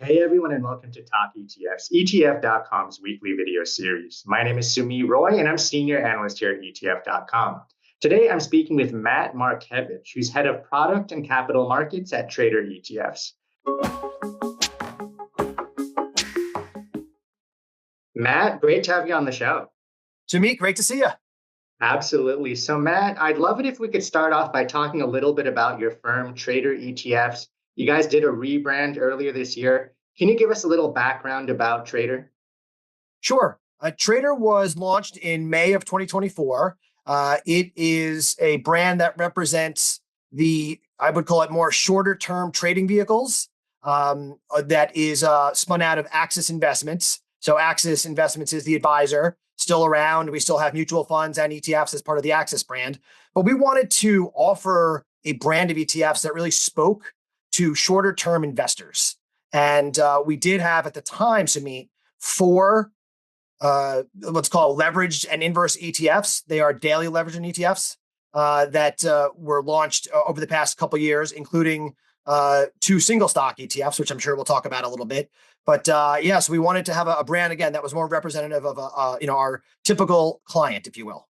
Hey everyone, and welcome to Talk ETFs, ETF.com's weekly video series. My name is Sumit Roy, and I'm Senior Analyst here at ETF.com. Today, I'm speaking with Matt Markiewicz, who's Head of Product and Capital Markets at Tradr ETFs. Matt, great to have you on the show. Sumit, great to see you. Absolutely. So, Matt, I'd love it if we could start off by talking a little bit about your firm, Tradr ETFs. You guys did a rebrand earlier this year. Can you give us a little background about Tradr? Sure. Tradr was launched in May of 2024. It is a brand that represents I would call it more shorter term trading vehicles that is spun out of Axis Investments. So Axis Investments is the advisor, still around. We still have mutual funds and ETFs as part of the Axis brand. But we wanted to offer a brand of ETFs that really spoke to shorter term investors. And we did have at the time, Sumit, four what's called leveraged and inverse ETFs. They are daily leveraged and ETFs that were launched over the past couple of years, including two single stock ETFs, which I'm sure we'll talk about a little bit. But so we wanted to have a brand, again, that was more representative of our typical client, if you will.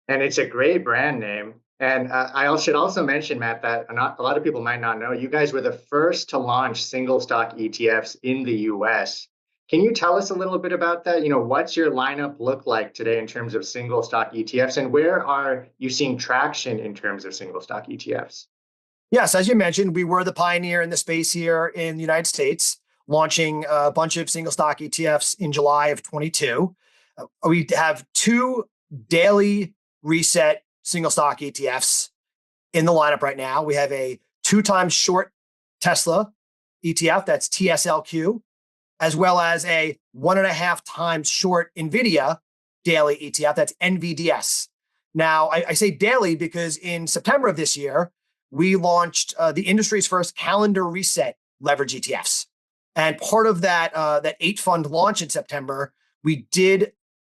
And it's a great brand name. And I should also mention, Matt, that a lot of people might not know, you guys were the first to launch single stock ETFs in the US. Can you tell us a little bit about that? What's your lineup look like today in terms of single stock ETFs, and where are you seeing traction in terms of single stock ETFs? Yes, as you mentioned, we were the pioneer in the space here in the United States, launching a bunch of single stock ETFs in July of 22. We have two daily reset single stock ETFs in the lineup right now. We have a 2x short Tesla ETF, that's TSLQ, as well as a 1.5 times short NVIDIA daily ETF, that's NVDS. Now, I say daily because in September of this year, we launched the industry's first calendar reset leverage ETFs. And part of that 8-fund launch in September, we did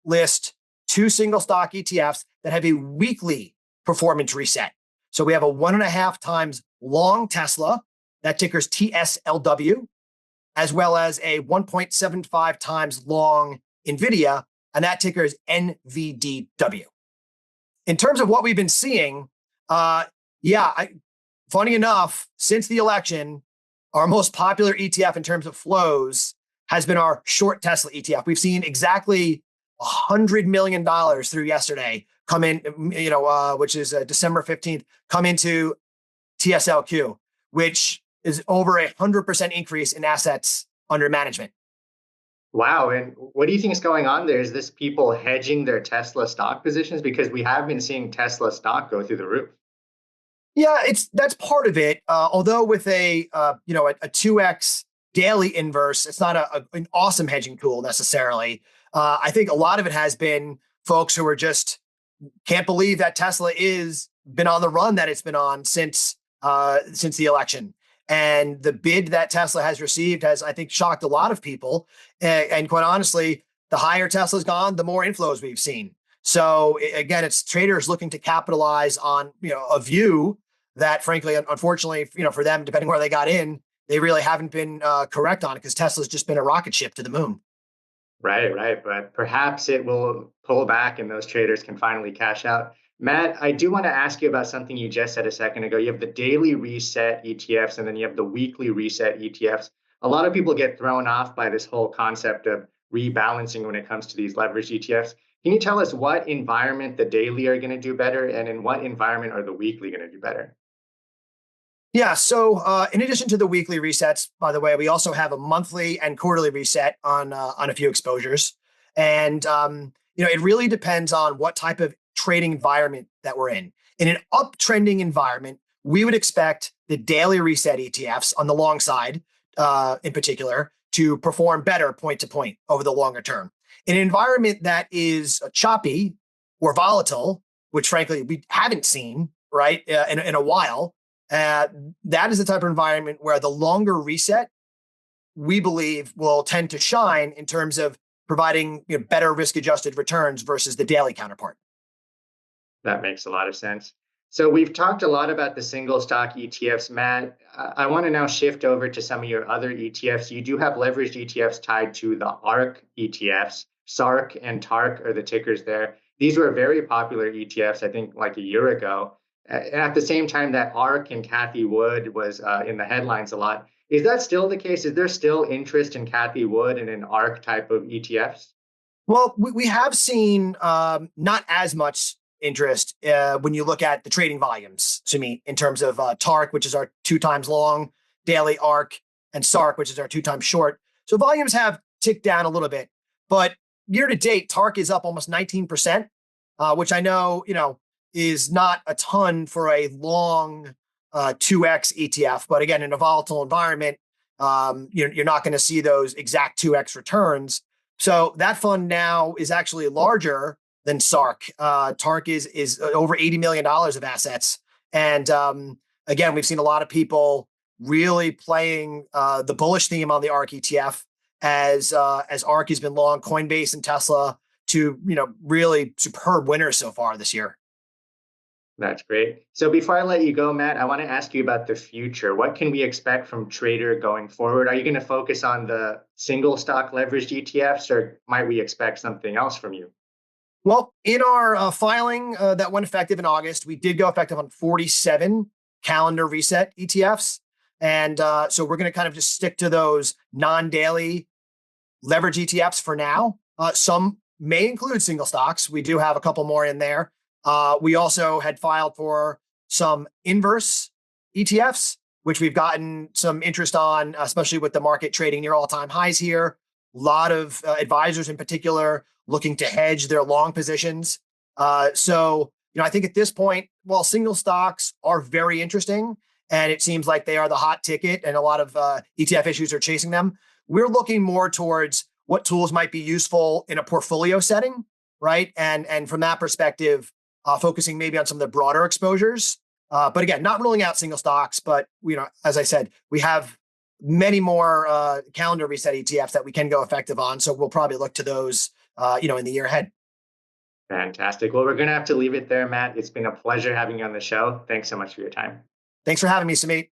list two single stock ETFs that have a weekly performance reset. So we have a 1.5 times long Tesla, that tickers TSLW, as well as a 1.75 times long NVIDIA, and that ticker is NVDW. In terms of what we've been seeing, funny enough, since the election, our most popular ETF in terms of flows has been our short Tesla ETF. We've seen exactly $100 million through yesterday come in, which is December 15th, come into TSLQ, which is over 100% increase in assets under management. Wow. And what do you think is going on there? Is this people hedging their Tesla stock positions? Because we have been seeing Tesla stock go through the roof. Yeah, that's part of it. Although with a 2x daily inverse, it's not an awesome hedging tool necessarily. I think a lot of it has been folks who are just can't believe that Tesla is been on the run that it's been on since the election. And the bid that Tesla has received has, I think, shocked a lot of people. And quite honestly, the higher Tesla's gone, the more inflows we've seen. So again, it's traders looking to capitalize on a view that, frankly, unfortunately, for them, depending where they got in, they really haven't been correct on it because Tesla's just been a rocket ship to the moon. Right. But perhaps it will pull back and those traders can finally cash out. Matt, I do want to ask you about something you just said a second ago. You have the daily reset ETFs and then you have the weekly reset ETFs. A lot of people get thrown off by this whole concept of rebalancing when it comes to these leveraged ETFs. Can you tell us what environment the daily are going to do better and in what environment are the weekly going to do better? Yeah. So in addition to the weekly resets, by the way, we also have a monthly and quarterly reset on a few exposures. And, it really depends on what type of trading environment that we're in. In an uptrending environment, we would expect the daily reset ETFs on the long side, in particular, to perform better point to point over the longer term. In an environment that is choppy or volatile, which frankly we haven't seen in a while, that is the type of environment where the longer reset, we believe, will tend to shine in terms of providing better risk-adjusted returns versus the daily counterpart. That makes a lot of sense. So we've talked a lot about the single stock ETFs, Matt. I want to now shift over to some of your other ETFs. You do have leveraged ETFs tied to the ARK ETFs. SARK and TARK are the tickers there. These were very popular ETFs, I think, like a year ago. At the same time that ARK and Cathie Wood was in the headlines a lot. Is that still the case? Is there still interest in Cathie Wood and in ARK type of ETFs? Well, we have seen not as much interest when you look at the trading volumes, Sumit, in terms of TARK, which is our 2 times long daily ARK, and SARK, which is our 2 times short. So volumes have ticked down a little bit, but year to date, TARK is up almost 19%, which I know, is not a ton for a long 2x ETF. But again, in a volatile environment, you're not going to see those exact 2x returns. So that fund now is actually larger than SARK. TARK is over $80 million of assets. And again, we've seen a lot of people really playing the bullish theme on the ARK ETF as ARK has been long Coinbase and Tesla to, really superb winners so far this year. That's great. So before I let you go, Matt, I want to ask you about the future. What can we expect from Tradr going forward? Are you going to focus on the single stock leveraged ETFs, or might we expect something else from you? Well, in our filing that went effective in August, we did go effective on 47 calendar reset ETFs. And so we're going to kind of just stick to those non-daily leverage ETFs for now. Some may include single stocks. We do have a couple more in there. We also had filed for some inverse ETFs, which we've gotten some interest on, especially with the market trading near all-time highs here. A lot of advisors in particular looking to hedge their long positions. So, I think at this point, while single stocks are very interesting, and it seems like they are the hot ticket and a lot of ETF issues are chasing them, we're looking more towards what tools might be useful in a portfolio setting, right? And from that perspective, focusing maybe on some of the broader exposures. But again, not ruling out single stocks, but as I said, we have many more calendar reset ETFs that we can go effective on. So we'll probably look to those, in the year ahead. Fantastic. Well, we're going to have to leave it there, Matt. It's been a pleasure having you on the show. Thanks so much for your time. Thanks for having me, Sumit.